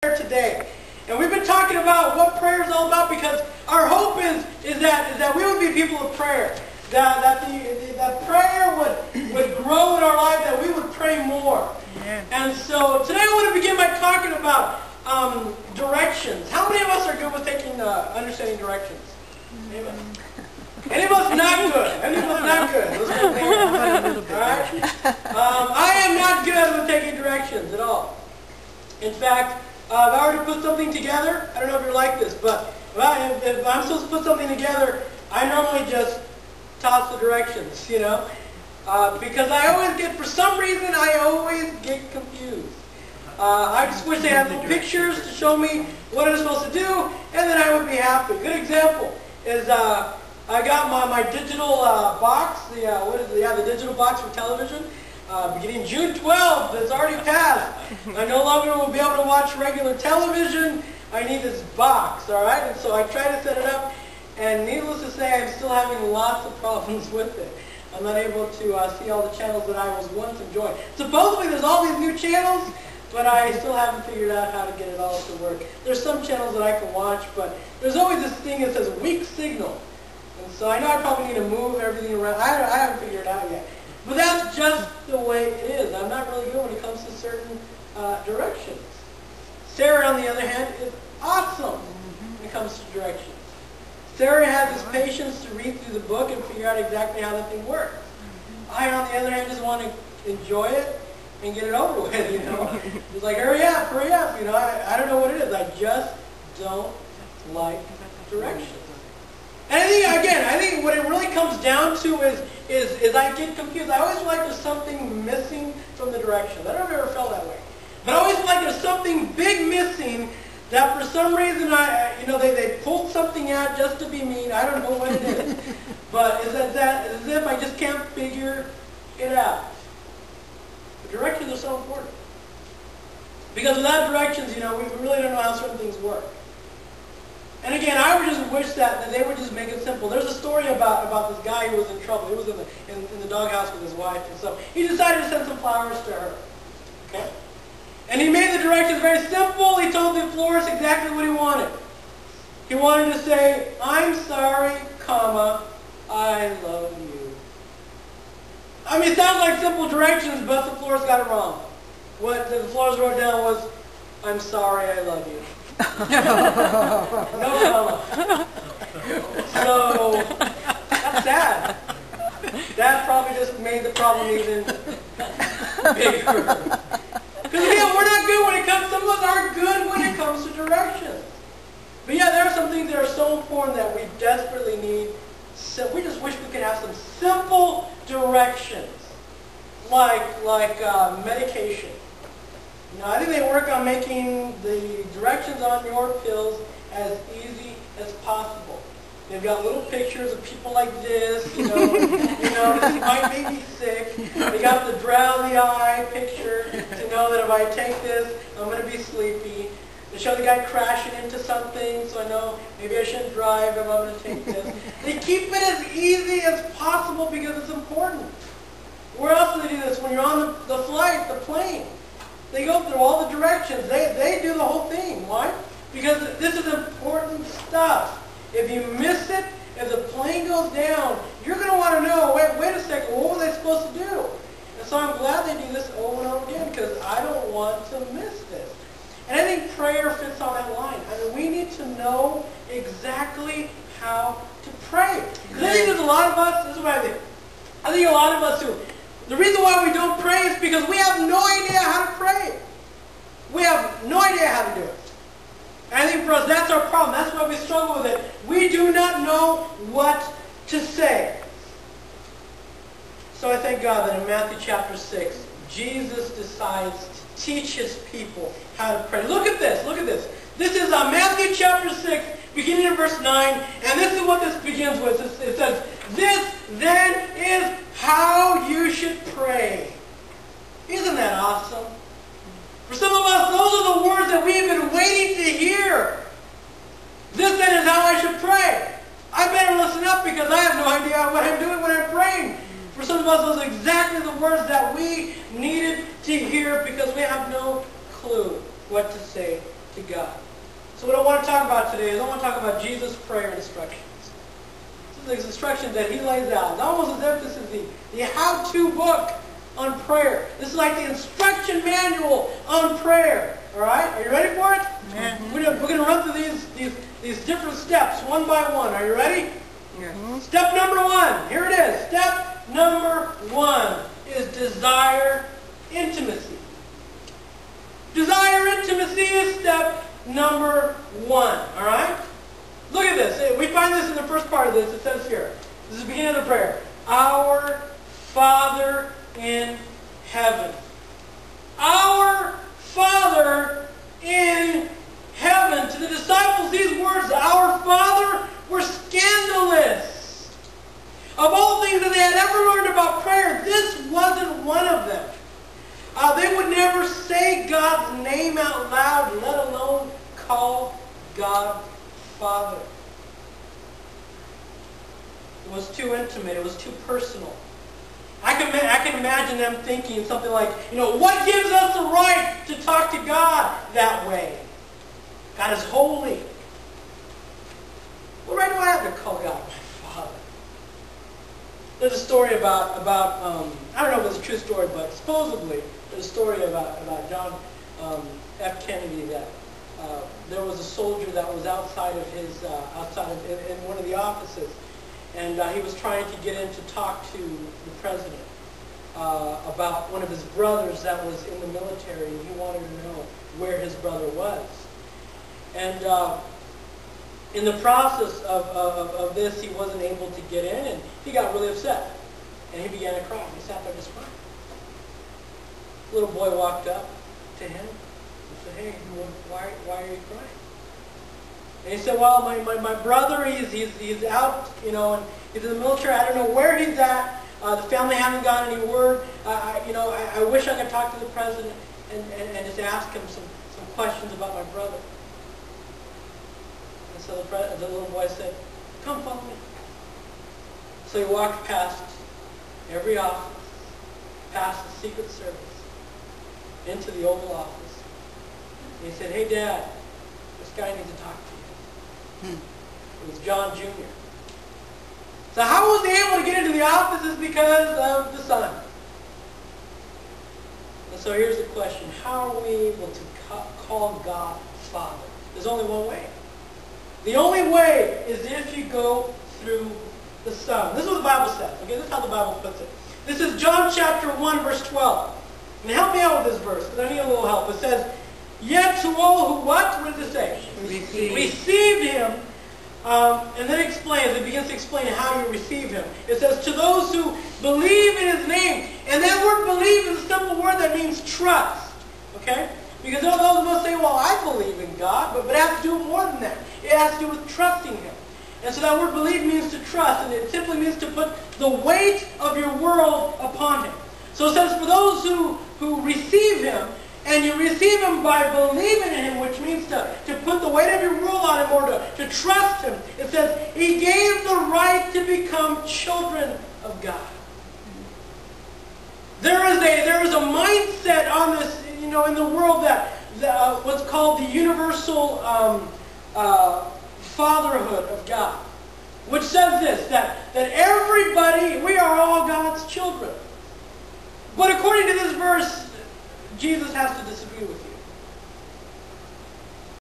Today. And we've been talking about what prayer is all about because our hope is that we would be people of prayer. That prayer would grow in our life, that we would pray more. Yeah. And so today I want to begin by talking about directions. How many of us are good with understanding directions? Amen. Any of us not good? Any of us not good? Let's go there. All right? I am not good with taking directions at all. In fact, if I were to put something together, I don't know if you're like this, but if I'm supposed to put something together, I normally just toss the directions, because for some reason, I always get confused. I just wish they had little pictures to show me what I'm supposed to do, and then I would be happy. Good example is I got my digital box, the digital box for television. Beginning June 12th, it's already passed. I no longer will be able to watch regular television. I need this box, all right? And so I tried to set it up, and needless to say, I'm still having lots of problems with it. I'm not able to see all the channels that I was once enjoying. Supposedly there's all these new channels, but I still haven't figured out how to get it all to work. There's some channels that I can watch, but there's always this thing that says weak signal. And so I know I probably need to move everything around. I haven't figured it out yet. But that's just the way it is. I'm not really good when it comes to certain directions. Sarah, on the other hand, is awesome when it comes to directions. Sarah has this patience to read through the book and figure out exactly how the thing works. I, on the other hand, just want to enjoy it and get it over with, It's like, hurry up, I don't know what it is. I just don't like directions. And I think what it really comes down to is I get confused. I always feel like there's something missing from the directions. I don't know if you ever felt that way. But I always feel like there's something big missing that for some reason they pulled something out just to be mean. I don't know what it is. But it's as if I just can't figure it out. The directions are so important. Because without directions, we really don't know how certain things work. And again, I would just wish that they would just make it simple. There's a story about this guy who was in trouble. He was in the doghouse with his wife, and so he decided to send some flowers to her. Okay? And he made the directions very simple. He told the florist exactly what he wanted. He wanted to say, "I'm sorry, comma, I love you." I mean, it sounds like simple directions, but the florist got it wrong. What the florist wrote down was, "I'm sorry, I love you." No comma. So, that's sad. That probably just made the problem even bigger. Because again, we're not good when it comes, some of us aren't good when it comes to directions. But yeah, there are some things that are so important that we desperately need. So we just wish we could have some simple directions, like medication. I think they work on making the directions on your pills as easy as possible. They've got little pictures of people like this, this might make me sick. They got the drowsy eye picture to know that if I take this, I'm going to be sleepy. They show the guy crashing into something, so I know maybe I shouldn't drive if I'm going to take this. They keep it as easy as possible because it's important. Where else do they do this? When you're on the flight, the plane. They go through all the directions. They do the whole thing. Why? Because this is important stuff. If you miss it, if the plane goes down, you're going to want to know, wait a second, what was I supposed to do? And so I'm glad they do this over and over again because I don't want to miss this. And I think prayer fits on that line. I mean, we need to know exactly how to pray. Because I think there's a lot of us, this is what I think. I think a lot of us who, the reason why we don't pray is because we have no idea how to pray. We have no idea how to do it. And I think for us, that's our problem. That's why we struggle with it. We do not know what to say. So I thank God that in Matthew chapter 6, Jesus decides to teach his people how to pray. Look at this. Look at this. This is Matthew chapter 6, beginning in verse 9. And this is what this begins with. It says, "This then is how you should pray." Isn't that awesome? For some of us, those are the words that we've been waiting to hear. This then is how I should pray. I better listen up because I have no idea what I'm doing when I'm praying. For some of us, those are exactly the words that we needed to hear because we have no clue what to say to God. So what I want to talk about today is I want to talk about Jesus' prayer instructions. This is the instructions that he lays out. It's almost as if this is the how-to book on prayer. This is like the instruction manual on prayer. All right? Are you ready for it? Mm-hmm. We're going to run through these different steps one by one. Are you ready? Yeah. Step number 1. Here it is. Step number 1 is desire intimacy. Desire intimacy is step number 1. All right? Look at this. We find this in the first part of this. It says here. This is the beginning of the prayer. Our Father in heaven. Our Father in heaven. To the disciples, these words, our Father, were scandalous. Of all things that they had ever learned about prayer, this wasn't one of them. They would never say God's name out loud, let alone call God Father. It was too intimate. It was too personal. I can imagine them thinking something like, what gives us the right to talk to God that way? God is holy. What right do I have to call God my Father? There's a story about I don't know if it's a true story, but supposedly there's a story about John F. Kennedy that there was a soldier that was outside of in one of the offices, and he was trying to get in to talk to the president about one of his brothers that was in the military, and he wanted to know where his brother was. And in the process of this, he wasn't able to get in, and he got really upset, and he began to cry. He sat there just crying. The little boy walked up to him and said, "Hey, why are you crying?" And he said, "Well, my brother, he's out, and he's in the military. I don't know where he's at. The family hasn't gotten any word. I wish I could talk to the president and just ask him some questions about my brother." And so the little boy said, "Come, follow me." So he walked past every office, past the Secret Service, into the Oval Office. And he said, "Hey, Dad, this guy needs to talk to you." It was John Jr. So how was he able to get into the office? Is because of the Son. And so here's the question. How are we able to call God Father? There's only one way. The only way is if you go through the Son. This is what the Bible says. Okay, this is how the Bible puts it. This is John chapter 1, verse 12. And help me out with this verse, because I need a little help. It says, "Yet to all who," what? What does it say? Received him. And then it begins to explain how you receive him. It says, "To those who believe in his name." And that word believe is a simple word that means trust. Okay? Because those of us say, "Well, I believe in God," but it has to do with more than that. It has to do with trusting him. And so that word believe means to trust, and it simply means to put the weight of your world upon him. So it says, for those who receive him, and you receive him by believing in him, which means to put the weight of your world on him, or to trust him. It says, he gave the right to become children of God. There is a mindset on this, in the world that what's called the universal fatherhood of God, which says this, that everybody, we are all God's children. But according to this verse, Jesus has to disagree with you.